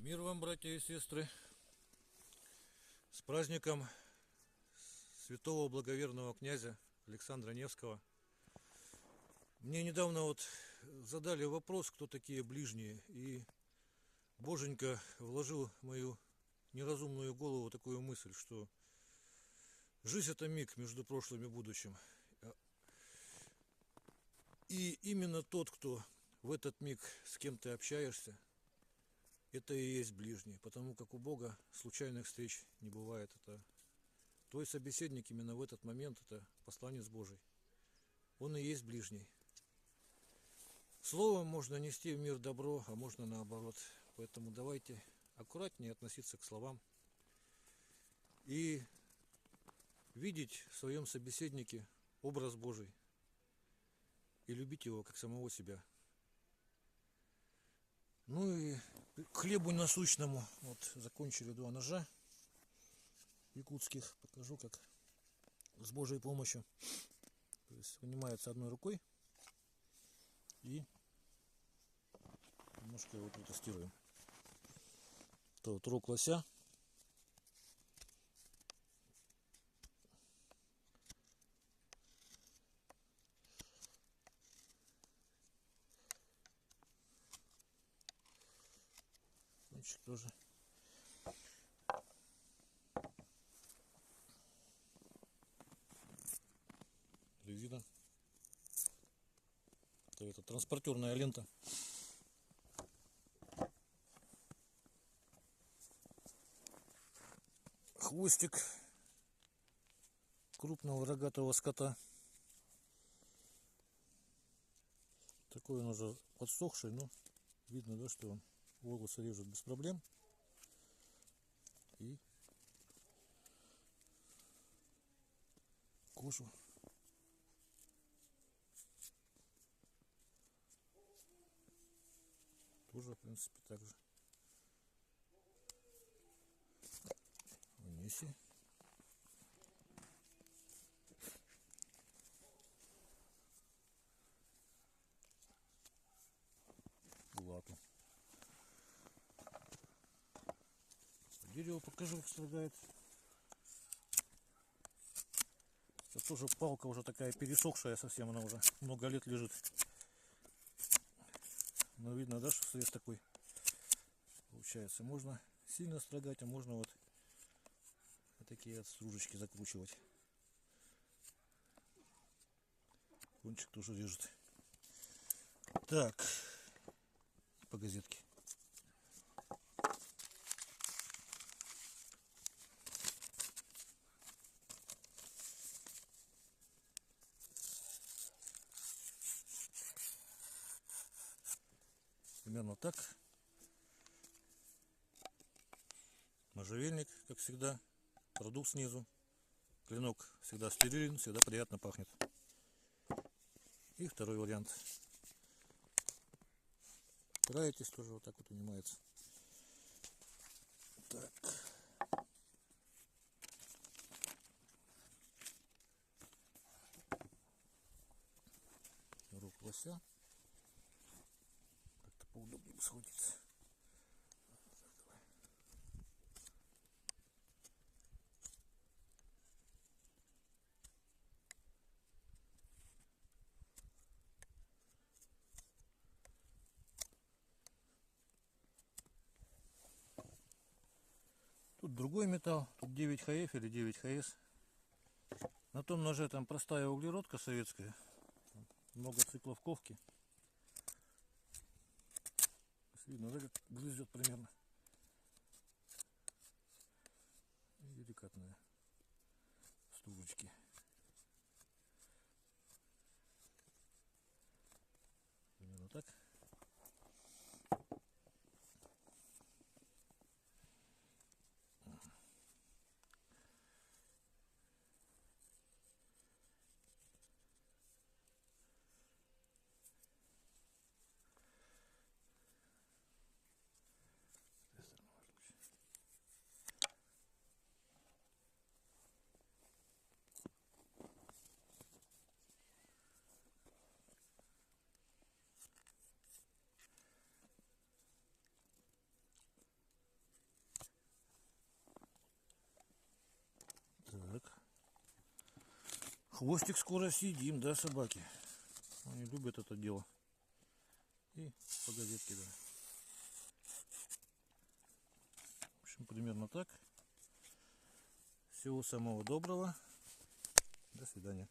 Мир вам, братья и сестры, с праздником святого благоверного князя Александра Невского. Мне недавно задали вопрос, кто такие ближние, и Боженька вложил в мою неразумную голову такую мысль, что жизнь это миг между прошлым и будущим. И именно тот, кто в этот миг с кем ты общаешься, это и есть ближний, потому как у Бога случайных встреч не бывает. Это твой собеседник именно в этот момент, это посланец Божий. Он и есть ближний. Словом можно нести в мир добро, а можно наоборот. Поэтому давайте аккуратнее относиться к словам и видеть в своем собеседнике образ Божий и любить его как самого себя. Ну и к хлебу насущному. Закончили 2 ножа якутских. Покажу, как с Божьей помощью. То есть вынимается одной рукой и немножко его протестируем. Это рог лося. Кончик тоже. Резина. Это транспортерная лента. Хвостик крупного рогатого скота. Такой он уже подсохший, но видно, да, что он волосы режет без проблем. И кожу тоже, в принципе, так же. Неси. Лапу. По дереву покажу, как строгает. Это тоже палка уже такая пересохшая совсем, она уже много лет лежит. Но видно, да, что срез такой получается. Можно сильно строгать, а можно вот такие стружечки закручивать. Кончик тоже режет. Так, по газетке. Примерно так. Можжевельник, как всегда. Продукт снизу. Клинок всегда стерилен, всегда приятно пахнет. И второй вариант. Опираетесь, тоже вот так вот унимается. Так. Рог лося. Как-то поудобнее схватиться. Тут другой металл, тут 9ХФ или 9ХС. На том ноже там простая углеродка советская, много циклов ковки. Видно, да, как грызет примерно. И деликатные стружечки. Примерно так. хвостик скоро съедим, да, собаки? Они любят это дело. И по газетке, да. В общем, примерно так. Всего самого доброго. До свидания.